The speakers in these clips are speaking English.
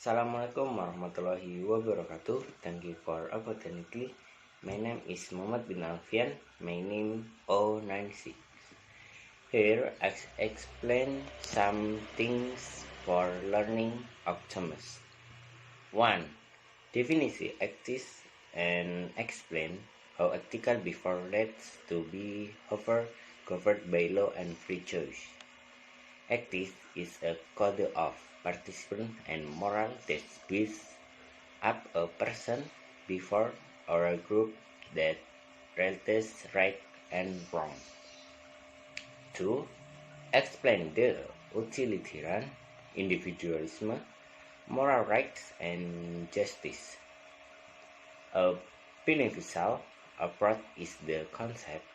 Assalamualaikum warahmatullahi wabarakatuh. Thank you for opportunity. My name is Muhammad bin Alfian. My name O96. Here I explain some things for learning Optimus. 1. Definisi ethics and explain how ethical before leads to be governed by law and free choice. Ethics is a code of participation and moral that builds up a person before or a group that relates right and wrong. 2. Explain the utilitarian individualism, moral rights, and justice. A beneficial approach is the concept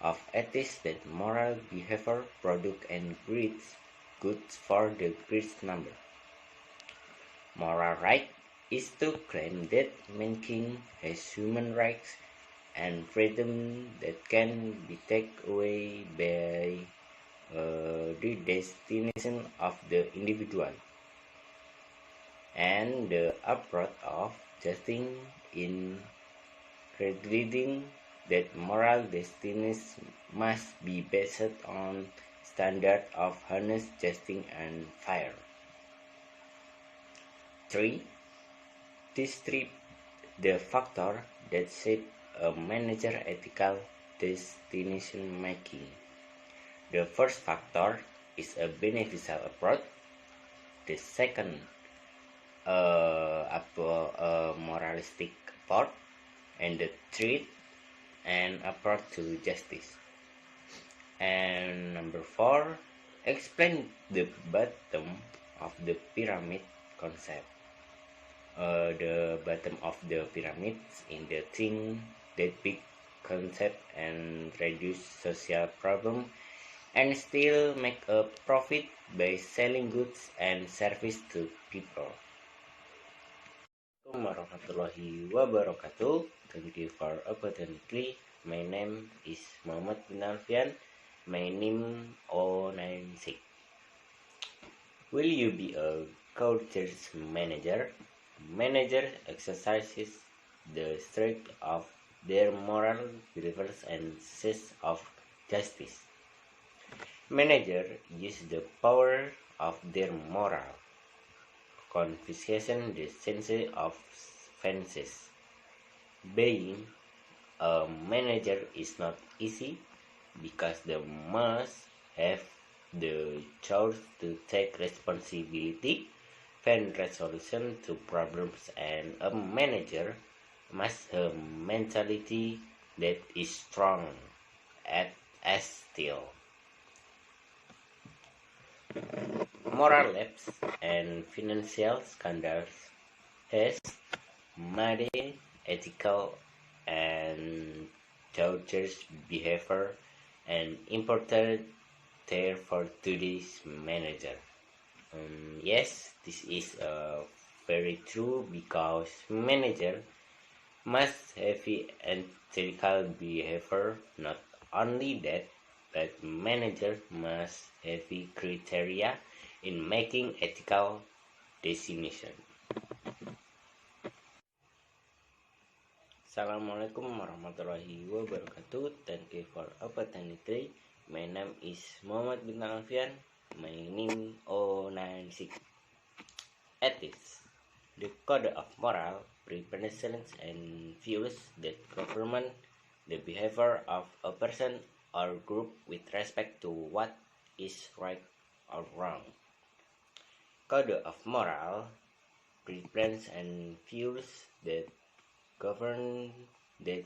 of ethics that moral behavior produce and breeds goods for the greatest number. Moral right is to claim that mankind has human rights and freedom that can be taken away by the destination of the individual. And the approach of justice in crediting that moral destinies must be based on standard of honest, justice, and fair. 3. Describe the factor that shape a manager ethical destination making. The first factor is a beneficial approach. The second, a moralistic approach, and the third, an approach to justice. And number 4, explain the bottom of the pyramid concept. The bottom of the pyramid in the thing that big concept and reduce social problem and still make a profit by selling goods and service to people. Assalamualaikum warahmatullahi wabarakatuh. Thank you for opportunity. My name is Muhammad bin Alfian. My name O96. Will you be a culture manager? Manager exercises the strength of their moral beliefs and sense of justice. Manager use the power of their moral confiscation the sense of fences. Being a manager is not easy because they must have the choice to take responsibility, find resolution to problems, and a manager must have mentality that is strong as steel. Moral lapse and financial scandals has made ethical and dangerous behavior and important therefore today's manager. Yes, this is very true because manager must have ethical behavior. Not only that, but manager must have criteria in making ethical decision. Assalamualaikum warahmatullahi wabarakatuh. Thank you for opportunity. My name is Muhammad bin Alfian. My name O96. Ethics. The code of moral, preconceptions, and views that govern the behavior of a person or group with respect to what is right or wrong. Code of moral, preference, and views that govern the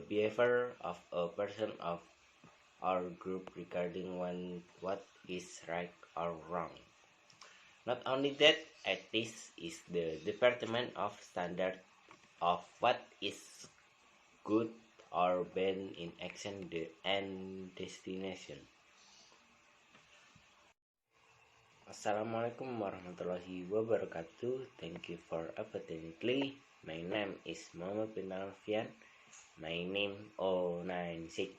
behavior of a person or group regarding what is right or wrong. Not only that, ethics is the department of standard of what is good or bad in action and destination. Assalamualaikum warahmatullahi wabarakatuh. Thank you for opportunity. My name is Muhammad bin Alfian. My name O96.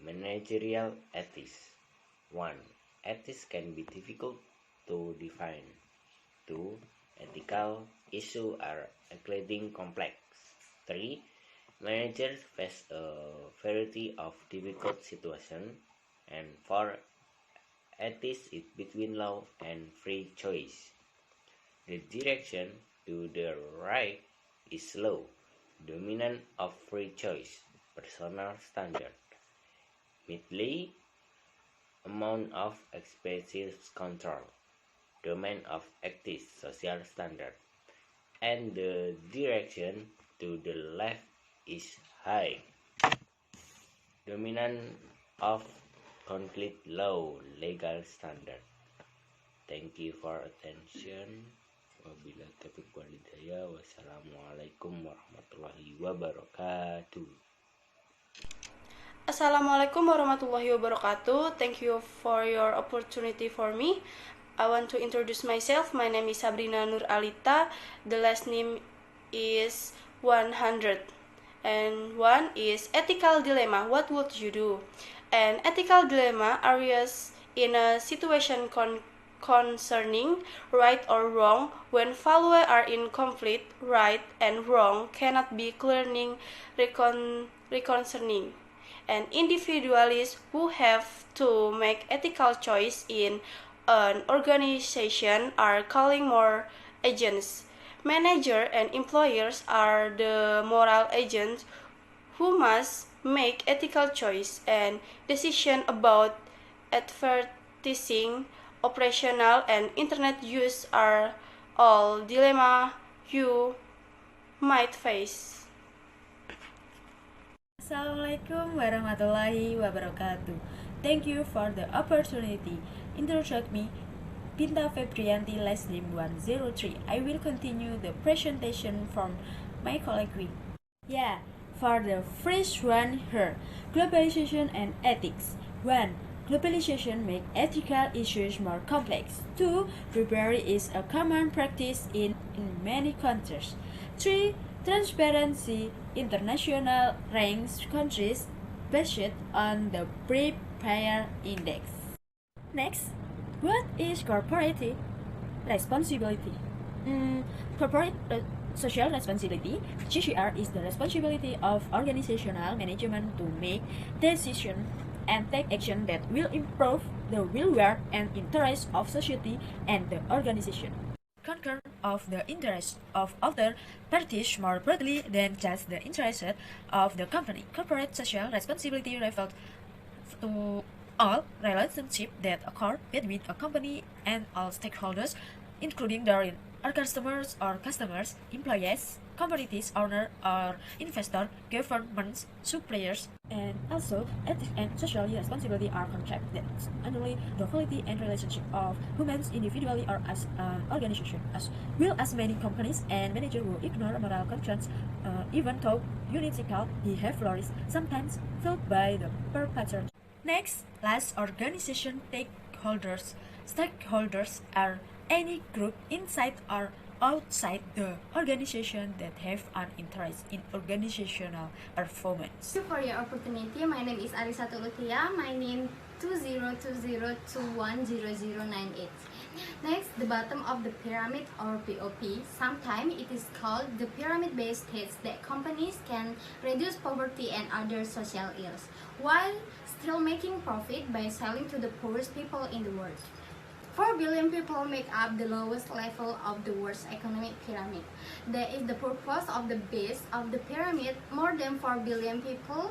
Managerial ethics. 1. Ethics can be difficult to define. 2. Ethical issues are including complex. 3. Managers face a variety of difficult situations. And 4. Ethics is between law and free choice. The direction to the right is law, dominant of free choice, personal standard. Midley, amount of expensive control, domain of ethics, social standard. And the direction to the left is high, dominant of conflict law, legal standard. Thank you for attention. Wabillahi taufiq wal hidayah. Wassalamualaikum warahmatullahi wabarakatuh. Assalamualaikum warahmatullahi wabarakatuh. Thank you for your opportunity for me. I want to introduce myself. My name is Sabrina Nur Alita. The last name is 100. And one is ethical dilemma. What would you do? An ethical dilemma arises in a situation concerning right or wrong. When values are in conflict, right and wrong cannot be clearly reconciling. And individuals who have to make ethical choice in an organization are calling more agents. Managers and employers are the moral agents who must make ethical choice and decision about advertising, operational and internet use are all dilemma you might face. Assalamualaikum warahmatullahi wabarakatuh. Thank you for the opportunity. Introduce me, Pinta Febrianti, last name 103. I will continue the presentation from my colleague. For the first one here, globalization and ethics. 1. Globalization makes ethical issues more complex. 2. Bribery is a common practice in many countries. 3. Transparency International ranks countries based on the Bribe Payer Index. Next, what is corporate responsibility? Corporate social responsibility (CSR) is the responsibility of organizational management to make decisions and take action that will improve the welfare and interests of society and the organization. Concern of the interests of other parties more broadly than just the interests of the company. Corporate social responsibility refers to all relationships that occur between a company and all stakeholders, including therein our customers or customers, employees, communities, owner or investor, governments, suppliers, and also ethics and social responsibility are concepts that annually the quality and relationship of humans individually or as an organization, as well as many companies and managers who ignore moral concerns, even though unethical behaviors sometimes felt by the perpetrator. Next, last organization stakeholders. Stakeholders are any group inside or outside the organization that have an interest in organizational performance. Thank you for your opportunity. My name is Arisatul Utia. My name 2020210098. Next, the bottom of the pyramid or POP. Sometimes it is called the pyramid-based states that companies can reduce poverty and other social ills while still making profit by selling to the poorest people in the world. 4 billion people make up the lowest level of the world's economic pyramid. That is the purpose of the base of the pyramid. More than 4 billion people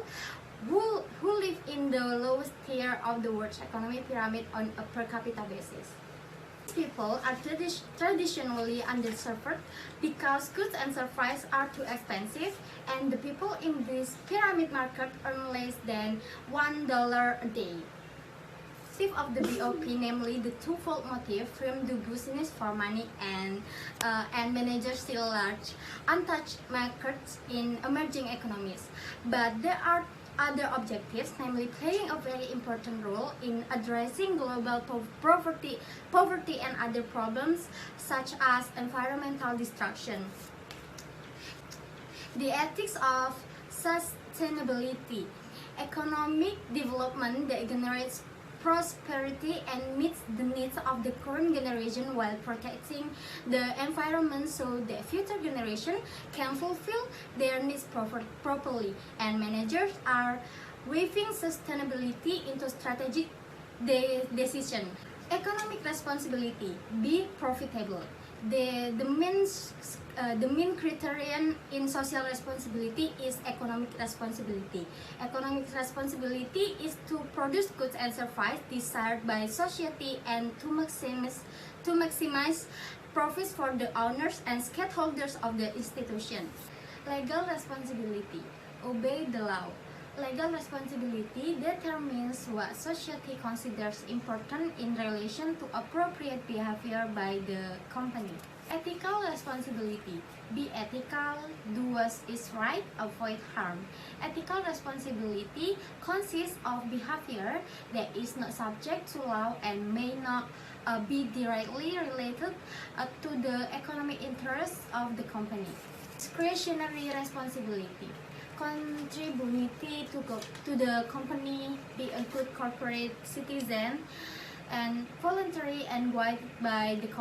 who live in the lowest tier of the world's economic pyramid on a per capita basis. These people are traditionally underserved because goods and services are too expensive, and the people in this pyramid market earn less than $1 a day. Of the BOP, namely the twofold motive: firm do business for money and managers still large, untouched markets in emerging economies. But there are other objectives, namely playing a very important role in addressing global poverty and other problems such as environmental destruction. The ethics of sustainability, economic development that generates prosperity and meets the needs of the current generation while protecting the environment so that future generation can fulfill their needs properly. And managers are weaving sustainability into strategic decision. Economic responsibility: be profitable. The main criterion in social responsibility is economic responsibility. Economic responsibility is to produce goods and services desired by society and to maximize profits for the owners and stakeholders of the institution. Legal responsibility: obey the law. Legal responsibility determines what society considers important in relation to appropriate behavior by the company. Ethical responsibility: be ethical, do what is right, avoid harm. Ethical responsibility consists of behavior that is not subject to law and may not be directly related to the economic interests of the company. Discretionary responsibility: contributing to the company, be a good corporate citizen, and voluntary and guided by the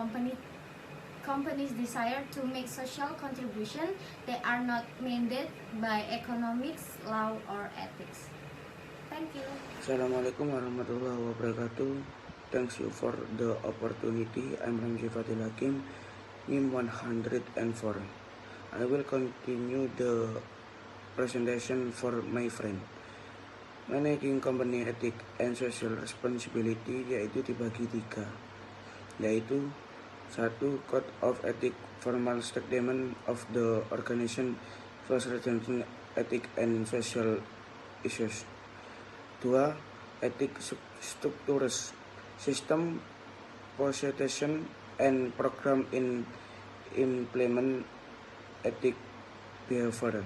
company's desire to make social contribution that are not mandated by economics, law, or ethics. Thank you. Assalamualaikum warahmatullahi wabarakatuh. Thanks you for the opportunity. I'm Ramzi Fatil Hakim, NIM 104. I will continue the presentation for my friend. Managing company ethic and social responsibility yaitu dibagi 3, yaitu 1. Code of ethic, formal statement of the organization representing ethic and social issues. 2. Ethic structures, system, processes, and program in implement ethic behavior.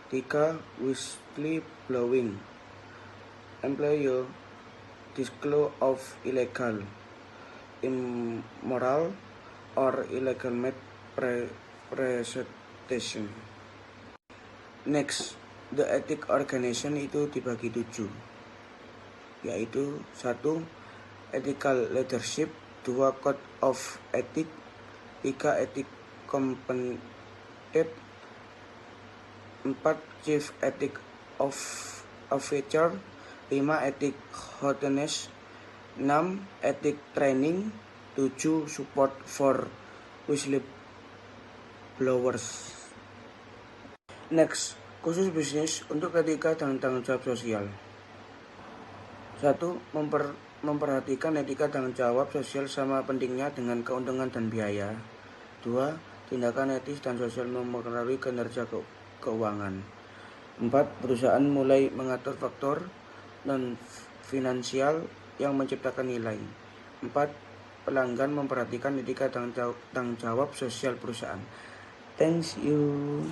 3. Whistleblowing, employer disclosure of illegal, immoral, or illegal presentation. Next, the ethic organization itu dibagi 7, yaitu 1. Ethical leadership, 2. Code of ethic, 3. Ethic component, 4. Chief Ethic Officer, 5. Ethic hotness, 6. Ethic training, 7. Support for whistleblowers. Next, khusus bisnis untuk etika dan tanggung jawab sosial. 1. Memperhatikan etika tanggung jawab sosial sama pentingnya dengan keuntungan dan biaya. 2. Tindakan etis dan sosial mempengaruhi kinerja keuangan. 4. Perusahaan mulai mengatur faktor non-finansial yang menciptakan nilai. 4. Pelanggan memperhatikan etika tanggung jawab sosial perusahaan. Thanks you.